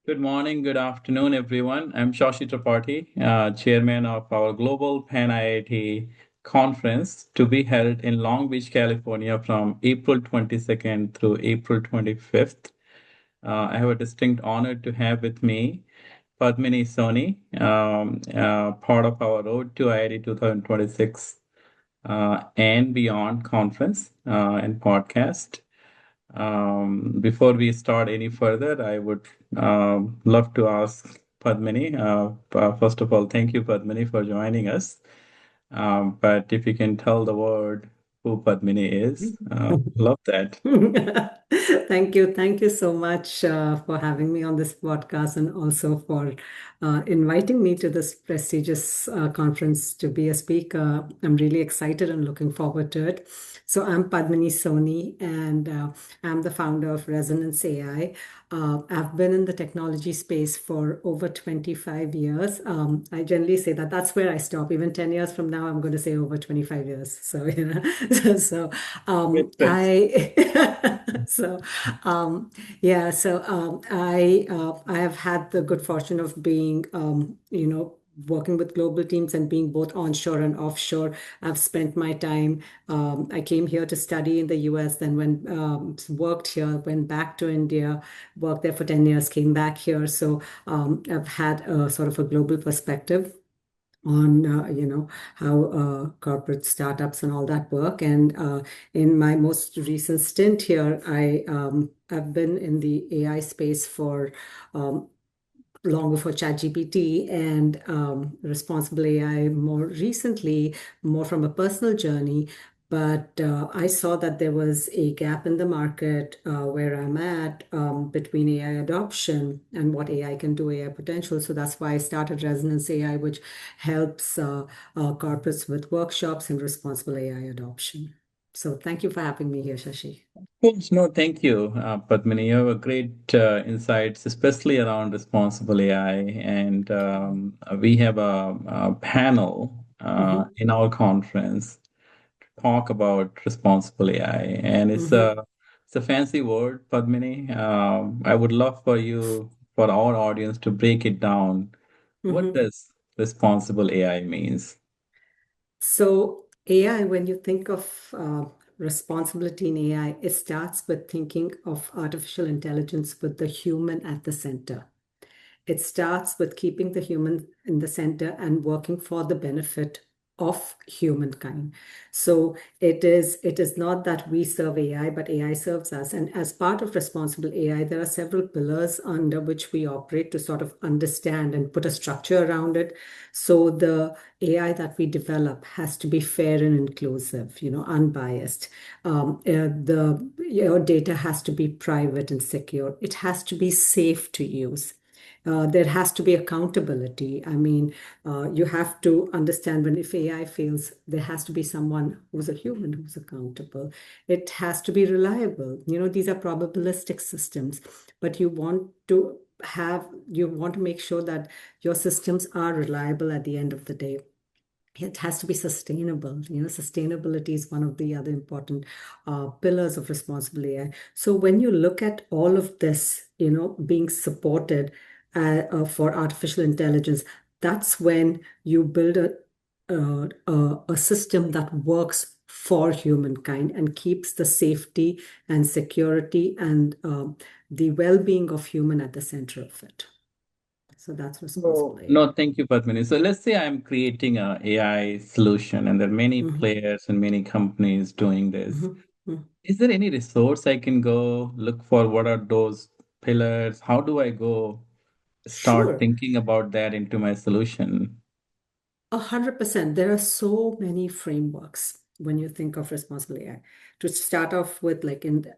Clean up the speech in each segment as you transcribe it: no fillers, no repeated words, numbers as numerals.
Good morning, good afternoon, everyone. I'm Shashi Tripathi, chairman of our Global Pan IIT conference to be held in Long Beach, California from April 22nd through April 25th. I have a distinct honor to have with me Padmini Soni, part of our Road to IIT 2026 and Beyond conference and podcast. Before we start any further, I would love to ask Padmini. First of all, thank you, Padmini, for joining us. But if you can tell the world who Padmini is, love that. Thank you. Thank you so much for having me on this podcast and also for inviting me to this prestigious conference to be a speaker. I'm really excited and looking forward to it. So, I'm Padmini Soni, and I'm the founder of Rezonance AI. I've been in the technology space for over 25 years. I generally say that that's where I stop. Even 10 years from now, I'm going to say over 25 years. So, so Makes sense. I so yeah, so I have had the good fortune of being working with global teams and being both onshore and offshore. I've spent my time. I came here to study in the US, then went worked here, went back to India, worked there for 10 years, came back here. So I've had a sort of a global perspective on how corporate startups and all that work. And in my most recent stint here, I've been in the AI space for long before ChatGPT and responsible AI more recently, more from a personal journey. But I saw that there was a gap in the market where I'm at between AI adoption and what AI can do, AI potential. So that's why I started Resonance AI, which helps corporates with workshops and responsible AI adoption. So thank you for having me here, Shashi. Cool. No, thank you, Padmini. You have a great insights, especially around responsible AI. And we have a panel Hmm. in our conference talk about responsible AI, and Hmm. it's a fancy word, Padmini. I would love for you, for our audience, to break it down. What Hmm. does responsible AI means? So, AI, when you think of responsibility in AI, it starts with thinking of artificial intelligence with the human at the center. It starts with keeping the human in the center and working for the benefit of humankind. So it is not that we serve AI, but AI serves us. And as part of responsible AI, there are several pillars under which we operate to sort of understand and put a structure around it. So the AI that we develop has to be fair and inclusive, unbiased. Your data has to be private and secure. It has to be safe to use. There has to be accountability. I mean, you have to understand when if AI fails, there has to be someone who's a human who's accountable. It has to be reliable. These are probabilistic systems, but you want to make sure that your systems are reliable at the end of the day. It has to be sustainable. Sustainability is one of the other important pillars of responsible AI. So when you look at all of this, being supported for artificial intelligence, that's when you build a system that works for humankind and keeps the safety and security and the well-being of human at the center of it. So that's responsible No, AI. no, thank you, Padmini. So let's say I'm creating a AI solution, and there are many Mhm. players and many companies doing this. Mhm. Mhm. Is there any resource I can go look for? What are those pillars? How do I go start Sure. thinking about that into my solution? 100%. There are so many frameworks when you think of responsible AI. To start off with,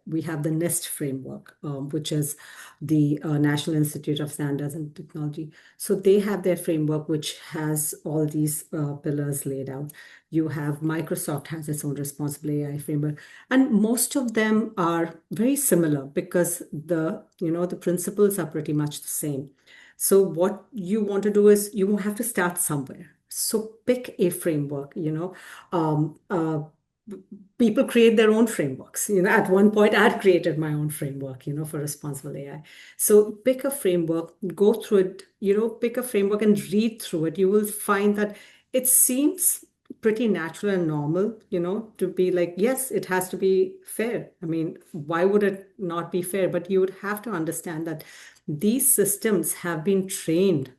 we have the NIST framework, which is the National Institute of Standards and Technology. So they have their framework, which has all these pillars laid out. You have Microsoft has its own responsible AI framework, and most of them are very similar because the principles are pretty much the same. So what you want to do is you have to start somewhere. So pick a framework, um, uh, people create their own frameworks. At one point, I'd created my own framework, for responsible AI. So pick a framework, go through it, pick a framework and read through it. You will find that it seems pretty natural and normal, to be like, yes, it has to be fair. I mean, why would it not be fair? But you would have to understand that these systems have been trained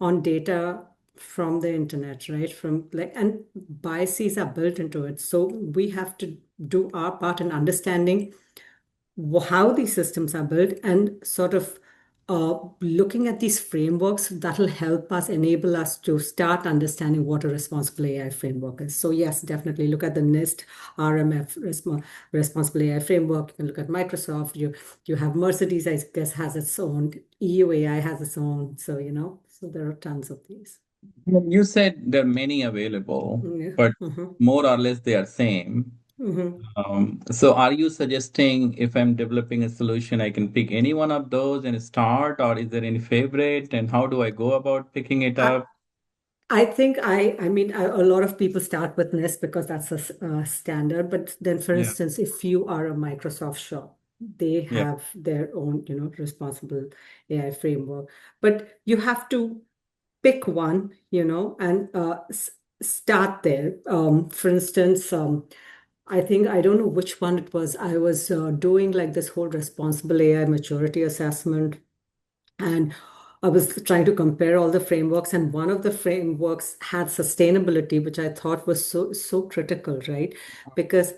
on data from the internet, right? From like, and biases are built into it. So we have to do our part in understanding how these systems are built and sort of looking at these frameworks that'll help us enable us to start understanding what a responsible AI framework is. So yes, definitely look at the NIST RMF responsible AI framework. You can look at Microsoft. You have Mercedes, I guess, has its own. EU AI has its own. So so there are tons of these. Well, you said there are many available, Yeah. but Mm-hmm. more or less they are same. Mm-hmm. So are you suggesting if I'm developing a solution, I can pick any one of those and start, or is there any favorite? And how do I go about picking it I, up? I think I mean, a lot of people start with NIST because that's a standard. But then, for Yeah. instance, if you are a Microsoft shop, they Yeah. have their own, responsible AI framework. But you have to pick one, and start there. For instance, I don't know which one it was. I was doing like this whole responsible AI maturity assessment, and I was trying to compare all the frameworks, and one of the frameworks had sustainability, which I thought was so critical, right? Because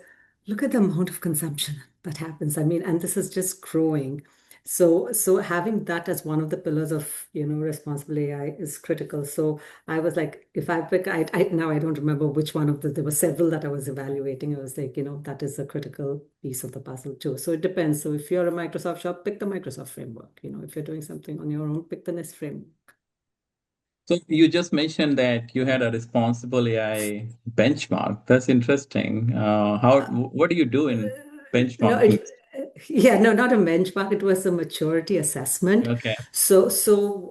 look at the amount of consumption that happens. I mean, and this is just growing. So having that as one of the pillars of, responsible AI is critical. So I was like, if I pick, now I don't remember which one of there were several that I was evaluating. I was like, that is a critical piece of the puzzle too. So it depends. So if you're a Microsoft shop, pick the Microsoft framework. If you're doing something on your own, pick the Nest framework. So you just mentioned that you had a responsible AI benchmark. That's interesting. What do you do in No, benchmarking? yeah, no, not a benchmark. It was a maturity assessment. Okay. So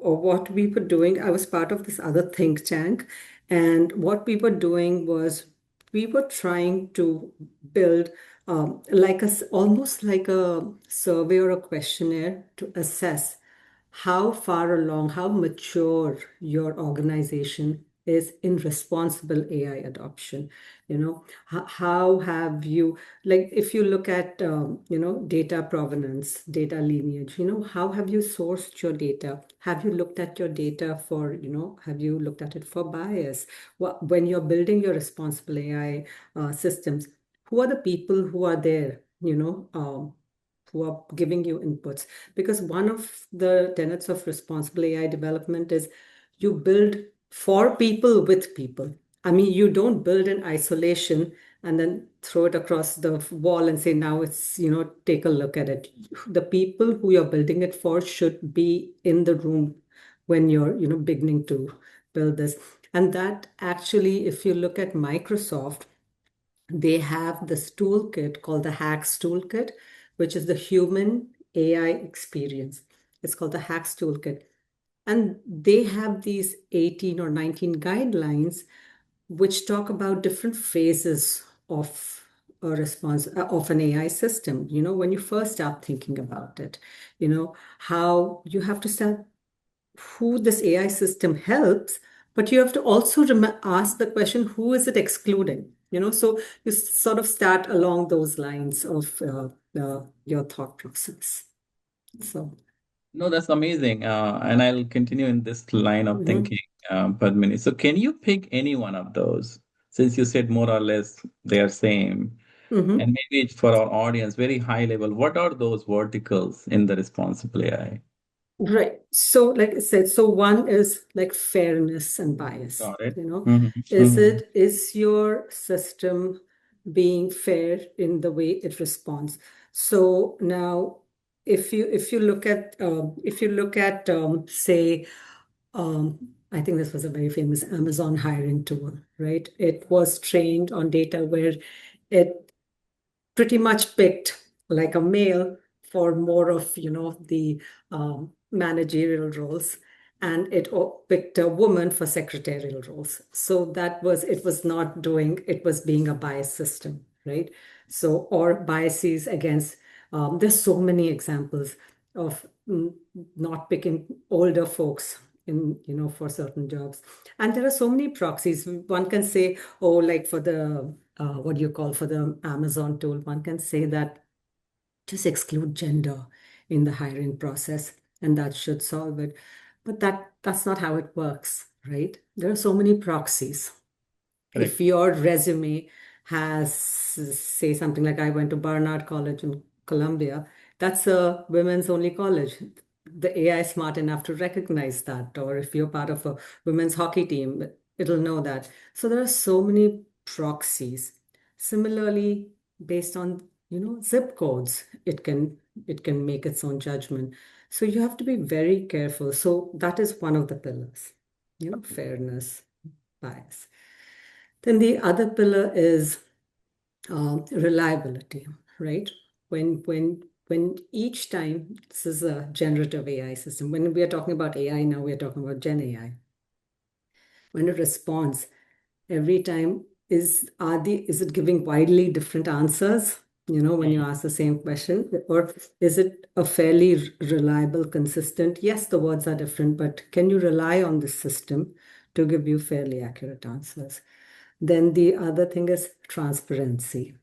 what we were doing, I was part of this other think tank, and what we were doing was we were trying to build like almost like a survey or a questionnaire to assess how far along, how mature your organization is in responsible AI adoption. How have you, like, if you look at, data provenance, data lineage, how have you sourced your data? Have you looked at your data for, have you looked at it for bias? When you're building your responsible AI systems, who are the people who are there, who are giving you inputs? Because one of the tenets of responsible AI development is you build for people with people. I mean, you don't build in isolation and then throw it across the wall and say, now it's, take a look at it. The people who you're building it for should be in the room when you're, beginning to build this. And that actually, if you look at Microsoft, they have this toolkit called the HACS toolkit, which is the human AI experience. It's called the HACS toolkit. And they have these 18 or 19 guidelines which talk about different phases of a response of an AI system. When you first start thinking about it, how you have to start who this AI system helps, but you have to also ask the question, who is it excluding? So you sort of start along those lines of your thought process. So, No, that's amazing. And I'll continue in this line of mhm, thinking, Padmini. So can you pick any one of those? Since you said more or less they are same. And mhm. maybe it's for our audience, very high level, what are those verticals in the responsible AI? Right. So, like I said, so one is like fairness and bias. Got it. Is is your system being fair in the way it responds? So now, if you look at say, I think this was a very famous Amazon hiring tool, right? It was trained on data where it pretty much picked like a male for more of the managerial roles, and picked a woman for secretarial roles. So it was not doing, it was being a bias system, right? So, or biases against, there's so many examples of not picking older folks in, for certain jobs. And there are so many proxies. One can say, oh, like for the, what do you call, for the Amazon tool, one can say that just exclude gender in the hiring process and that should solve it. But that's not how it works, right? There are so many proxies. If Correct. your resume has, say, something like I went to Barnard College in Columbia, that's a women's only college. The AI is smart enough to recognize that. Or if you're part of a women's hockey team, it'll know that. So there are so many proxies. Similarly, based on, zip codes, it can make its own judgment. So you have to be very careful. So that is one of the pillars, fairness, bias. Then the other pillar is reliability, right? When each time, this is a generative AI system. When we are talking about AI now, we are talking about Gen AI. When it responds, every time is it giving widely different answers? When you Mhm. ask the same question, or is it a fairly reliable, consistent? Yes, the words are different, but can you rely on this system to give you fairly accurate answers? Then the other thing is transparency.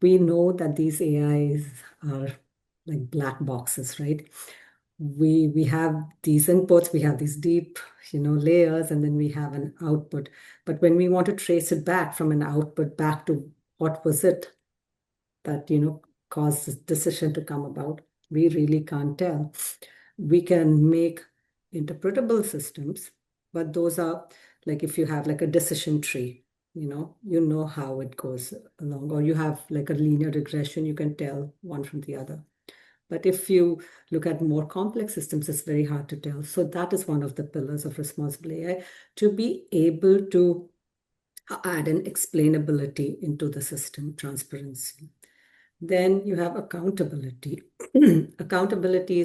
We know that these AIs are like black boxes, right? We have these inputs, we have these deep, layers, and then we have an output. But when we want to trace it back from an output back to what was it that, caused this decision to come about, we really can't tell. We can make interpretable systems, but those are like if you have like a decision tree, you know how it goes along, or you have like a linear regression, you can tell one from the other. But if you look at more complex systems, it's very hard to tell. So that is one of the pillars of responsible AI, to be able to add an explainability into the system, transparency. Then you have accountability. Accountability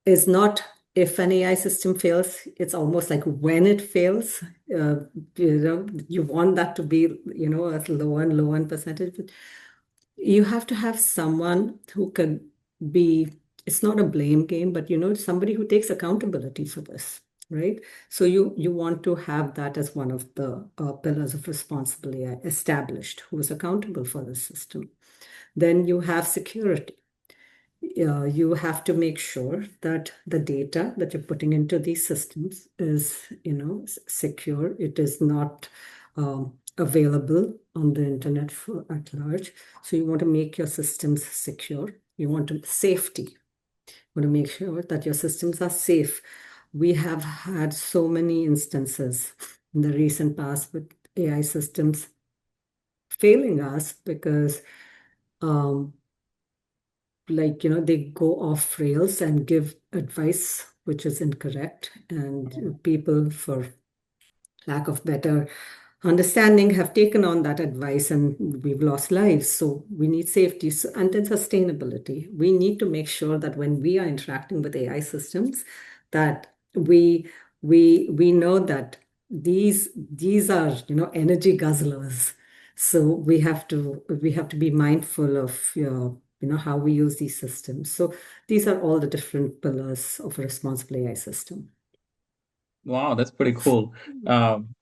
is not if an AI system fails, it's almost like when it fails. You want that to be, a low and percentage. But you have to have someone who can be, it's not a blame game, but somebody who takes accountability for this, right? So you want to have that as one of the pillars of responsible AI established, who is accountable for the system. Then you have security. You have to make sure that the data that you're putting into these systems is, secure. It is not available on the internet for at large. So you want to make your systems secure. You want to safety. You want to make sure that your systems are safe. We have had so many instances in the recent past with AI systems failing us because um, they go off rails and give advice which is incorrect, and people, for lack of better understanding, have taken on that advice and we've lost lives. So we need safety. And then sustainability. We need to make sure that when we are interacting with AI systems, that we know that these are, energy guzzlers. So we have to be mindful of how we use these systems. So these are all the different pillars of a responsible AI system. Wow, that's pretty cool. Um,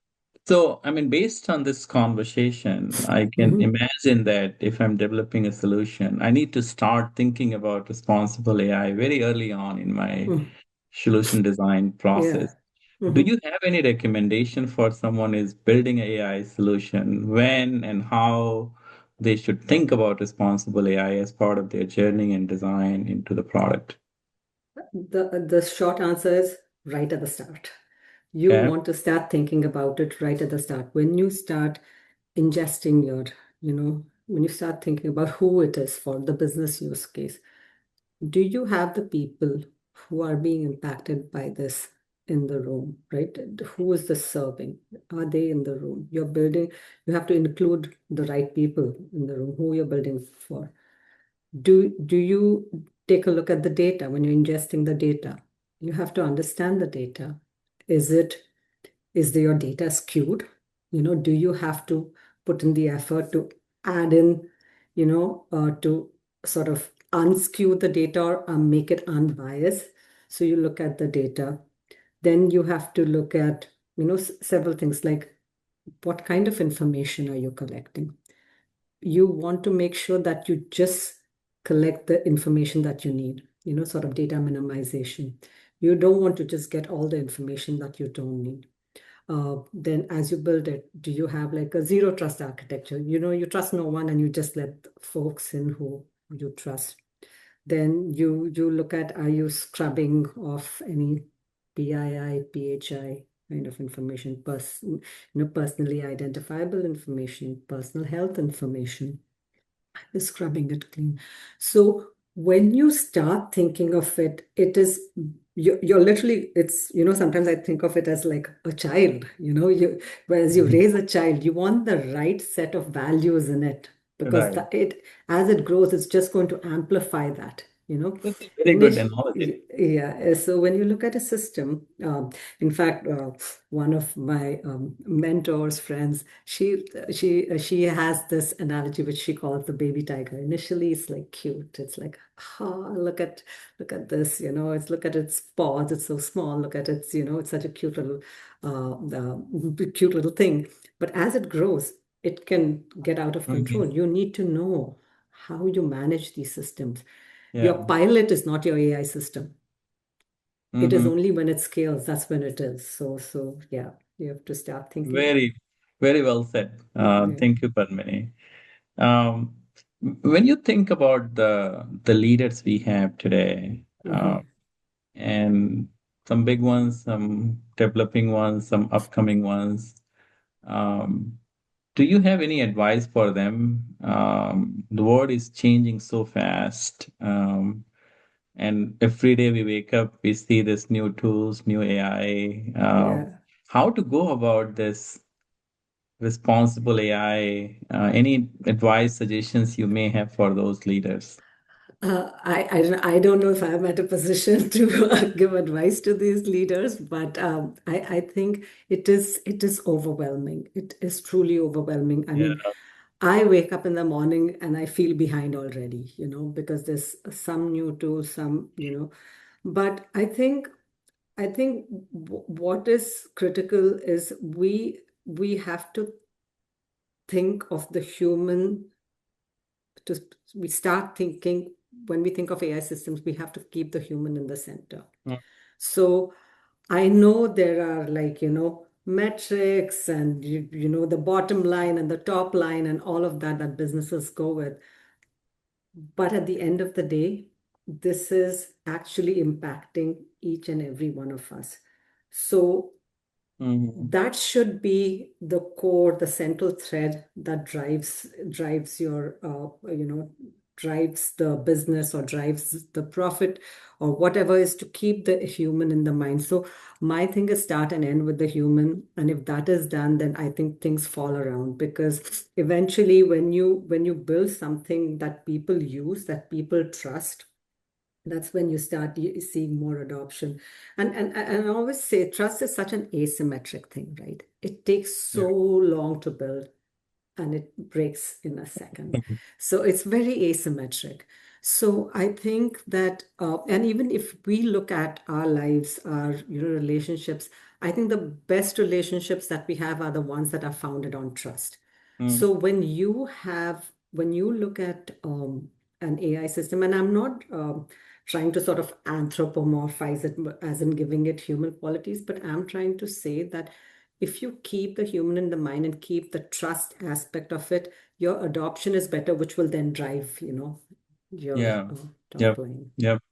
so, I mean, based on this conversation, I can Mhm. imagine that if I'm developing a solution, I need to start thinking about responsible AI very early on in my Mm. solution design process. Yeah. Do you Mhm. have any recommendation for someone is building an AI solution, when and how they should think about responsible AI as part of their journey and design into the product? The short answer is right at the start. You Okay. want to start thinking about it right at the start. When you start ingesting when you start thinking about who it is for the business use case, do you have the people who are being impacted by this in the room, right? Who is this serving? Are they in the room? You have to include the right people in the room, who you're building for. Do you take a look at the data when you're ingesting the data? You have to understand the data. Is it your data skewed? Do you have to put in the effort to add in, to sort of unskew the data or make it unbiased? So you look at the data. Then you have to look at, several things like what kind of information are you collecting? You want to make sure that you just collect the information that you need, sort of data minimization. You don't want to just get all the information that you don't need. Then as you build it, do you have like a zero trust architecture? You trust no one and you just let folks in who you trust. Then you look at, are you scrubbing off any PII, PHI kind of information, personally identifiable information, personal health information, scrubbing it clean. So when you start thinking of it, it is you're literally, it's, sometimes I think of it as like a child, whereas you Mhm. raise a child, you want the right set of values in it, because Right. as it grows, it's just going to amplify that. That's a very good Initially, analogy. yeah. So when you look at a system, in fact, one of my mentors, friends, she has this analogy which she calls the baby tiger. Initially, it's like cute. It's like, oh, look at this. It's look at its paws. It's so small. Look at its. It's such a cute little thing. But as it grows, it can get out of Mhm. control. You need to know how you manage these systems. Your Yeah. pilot is not your AI system. It is Hmm. only when it scales, that's when it is. So yeah, you have to start thinking. Very, very well said. Yeah. Thank you, Padmini. Um, when you think about the leaders we have today, Mhm. and some big ones, some developing ones, some upcoming ones, um, do you have any advice for them? The world is changing so fast, and every day we wake up, we see this new tools, new AI. Yeah. How to go about this responsible AI? Any advice, suggestions you may have for those leaders? I don't know if I'm at a position to give advice to these leaders, but I think it is overwhelming. It is truly overwhelming. I Yeah. mean, I wake up in the morning and I feel behind already, because there's some new tools, but I think what is critical is we have to think of the human. To We start thinking, when we think of AI systems, we have to keep the human in the center. Mm. So I know there are, like, metrics and the bottom line and the top line and all of that businesses go with. But at the end of the day, this is actually impacting each and every one of us. So Mhm. that should be the core, the central thread that drives your drives the business or drives the profit or whatever, is to keep the human in the mind. So my thing is start and end with the human, and if that is done, then I think things fall around, because eventually when you build something that people use, that people trust, that's when you start seeing more adoption. And I always say trust is such an asymmetric thing, right? It takes Yeah. so long to build and it breaks in a second. So it's very asymmetric. So I think that, and even if we look at our lives, our relationships, I think the best relationships that we have are the ones that are founded on trust. Mm. So when you look at an AI system, and I'm not trying to sort of anthropomorphize it as in giving it human qualities, but I'm trying to say that if you keep the human in the mind and keep the trust aspect of it, your adoption is better, which will then drive, your Yeah. top Yep. line. Yep.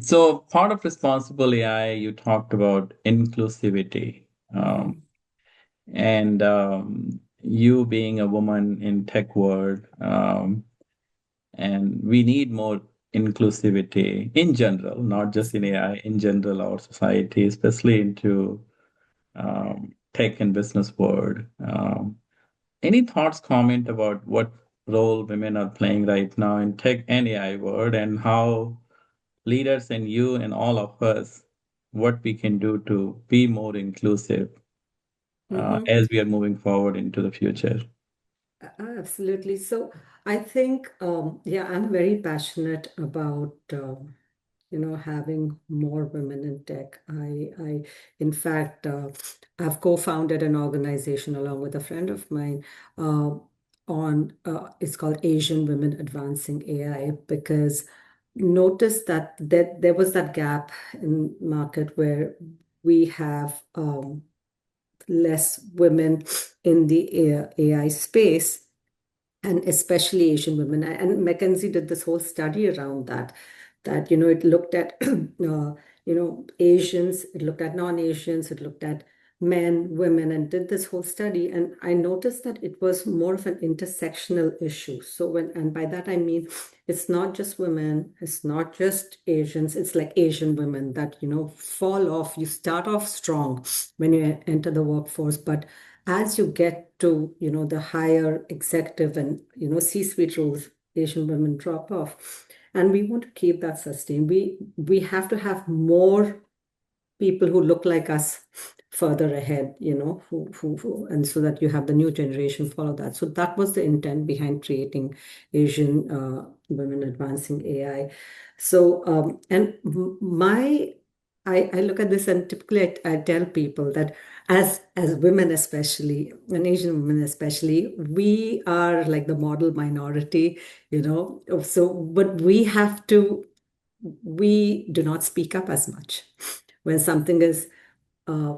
So part of responsible AI, you talked about inclusivity. Um, Mhm. and you being a woman in tech world, and we need more inclusivity in general, not just in AI, in general, our society, especially into tech and business world. Any thoughts, comment about what role women are playing right now in tech and AI world, and how leaders and you and all of us, what we can do to be more inclusive Mm-hmm. as we are moving forward into the future. Absolutely. So I think, yeah, I'm very passionate about, having more women in tech. In fact, I've co-founded an organization along with a friend of mine, it's called Asian Women Advancing AI, because notice that there was that gap in market where we have less women in the AI space, and especially Asian women. And McKinsey did this whole study around that, it looked at, Asians, it looked at non-Asians, it looked at men, women, and did this whole study. And I noticed that it was more of an intersectional issue. So and by that I mean, it's not just women, it's not just Asians, it's like Asian women that, fall off. You start off strong when you enter the workforce, but as you get to, the higher executive and, C-suite roles, Asian women drop off. And we want to keep that sustained. We have to have more people who look like us further ahead, and so that you have the new generation follow that. So that was the intent behind creating Asian Women Advancing AI. So, and my, I look at this, and typically I tell people that as women especially, and Asian women especially, we are like the model minority, so, but we do not speak up as much when something is,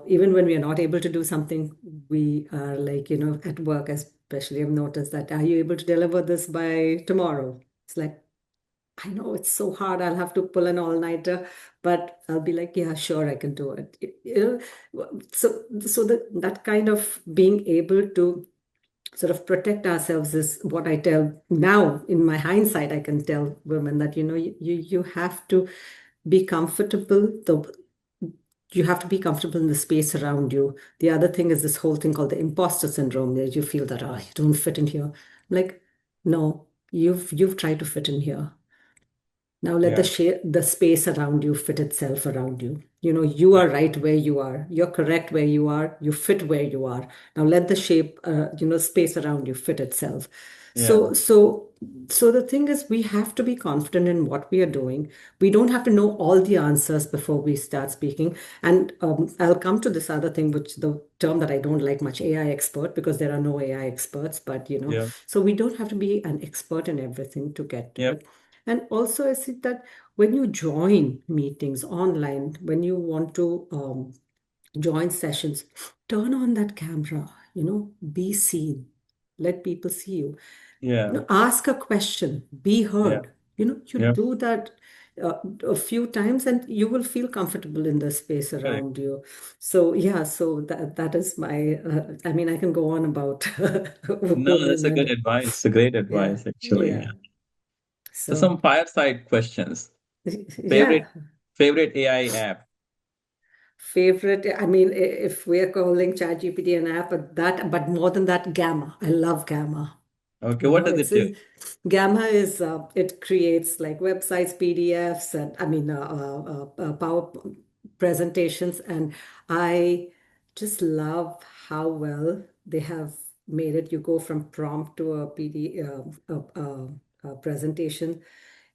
even when we are not able to do something, we are like, at work especially, I've noticed that, are you able to deliver this by tomorrow? It's like, I know it's so hard, I'll have to pull an all-nighter, but I'll be like, yeah, sure, I can do it. So that kind of being able to sort of protect ourselves is what I tell now. In my hindsight, I can tell women that, you have to be comfortable. You have to be comfortable in the space around you. The other thing is this whole thing called the imposter syndrome, where you feel that, oh, you don't fit in here. Like, no, you've tried to fit in here. Now let Yeah, the space around you fit itself around you. You yeah, are right where you are. You're correct where you are. You fit where you are. Now let the space around you fit itself. yeah, So, so, so the thing is, we have to be confident in what we are doing. We don't have to know all the answers before we start speaking. And I'll come to this other thing, which the term that I don't like much, AI expert, because there are no AI experts. But yeah, so we don't have to be an expert in everything to get to yeah, it. And also, I see that when you join meetings online, when you want to join sessions, turn on that camera, be seen, let people see you. yeah, Ask a question, be yeah, heard. You yeah. do that a few times, and you will feel comfortable in the space Correct. around you. So, yeah, so that is my, I mean, I can go on about No, that's a good women. advice. A great Yeah, advice, actually. yeah. Yeah. So So, some fireside questions. Favorite yeah. favorite AI app. Favorite, I mean, if we're calling ChatGPT an app, but more than that, Gamma. I love Gamma. Okay, what does it It's do? Gamma is it creates like websites, PDFs, and I mean power presentations, and I just love how well they have made it. You go from prompt to a PD presentation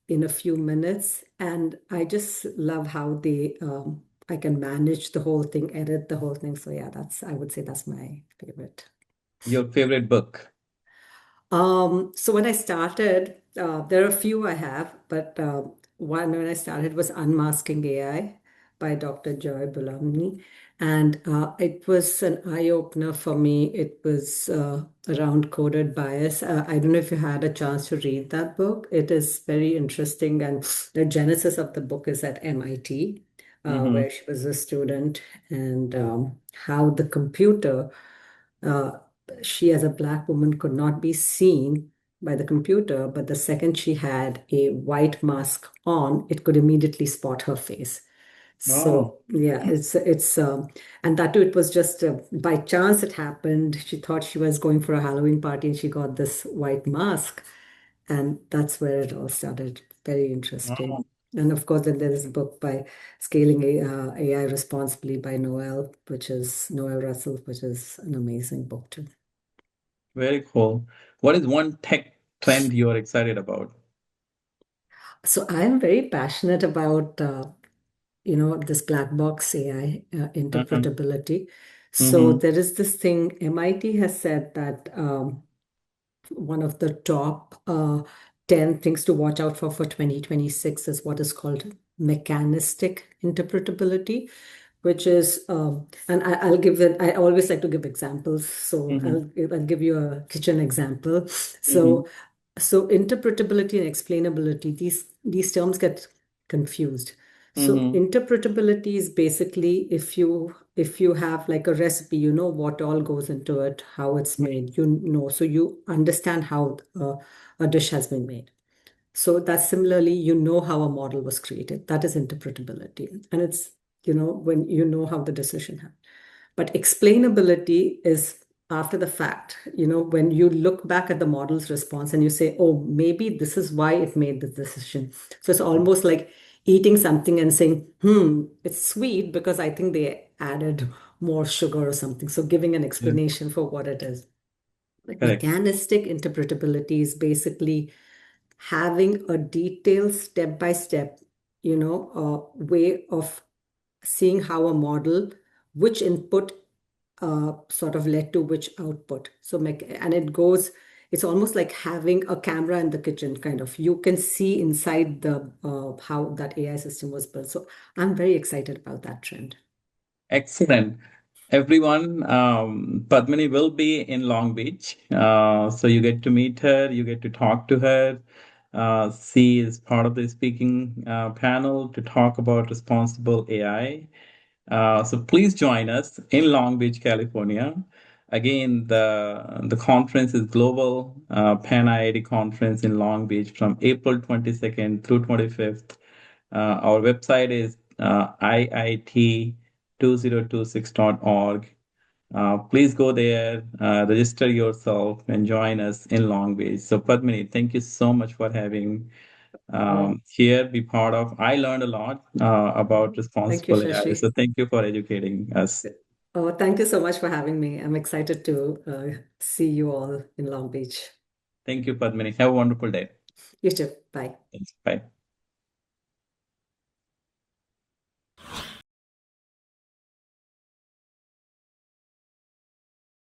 in a few minutes, and I just love how I can manage the whole thing, edit the whole thing. So yeah, I would say that's my favorite. Your favorite book. So when I started, there are a few I have, but one when I started was Unmasking AI by Dr. Joy Bulamni. And it was an eye-opener for me. It was around coded bias. I don't know if you had a chance to read that book. It is very interesting. And the genesis of the book is at MIT, Mm-hmm. where she was a student, and how the computer uh, she, as a Black woman, could not be seen by the computer, but the second she had a white mask on, it could immediately spot her face. Oh, So yeah, and that too, it was just by chance it happened. She thought she was going for a Halloween party, and she got this white mask, and that's where it all started. Very oh, interesting. And of course, then there is a book by Scaling AI Responsibly by Noel Russell, which is an amazing book too. Very cool. What is one tech trend you are excited about? So I am very passionate about this black box AI Uh-huh. interpretability. So Mm-hmm. there is this thing, MIT has said that one of the top 10 things to watch out for 2026 is what is called mechanistic interpretability, which is, I'll give it, I always like to give examples. So Mm-hmm. I'll give you a kitchen example. Mm-hmm. So interpretability and explainability, these terms get confused. So Mm-hmm. interpretability is basically if you have like a recipe, you know what all goes into it, how it's made, so you understand how a dish has been made. So that similarly, you know how a model was created. That is interpretability. And it's, when you know how the decision happened. But explainability is after the fact, when you look back at the model's response and you say, oh, maybe this is why it made this decision. So it's almost like eating something and saying, it's sweet because I think they added more sugar or something. So giving an Yeah, explanation for what it is. But correct. mechanistic interpretability is basically having a detailed step by step, way of seeing how a model, which input sort of led to which output. And it's almost like having a camera in the kitchen, kind of. You can see inside the how that AI system was built. So I'm very excited about that trend. Excellent. Everyone, Padmini will be in Long Beach. So you get to meet her, you get to talk to her. She is part of the speaking panel to talk about responsible AI. So please join us in Long Beach, California. Again, the conference is Global Pan IIT Conference in Long Beach from April 22nd through 25th. Our website is IIT2026.org. Please go there, register yourself, and join us in Long Beach. So, Padmini, thank you so much for having here, be part of. I learned a lot about Thank you, responsible AI. Shashi. So, thank you for educating us. Oh, thank you so much for having me. I'm excited to see you all in Long Beach. Thank you, Padmini. Have a wonderful day. You too. Bye. Thanks. Bye.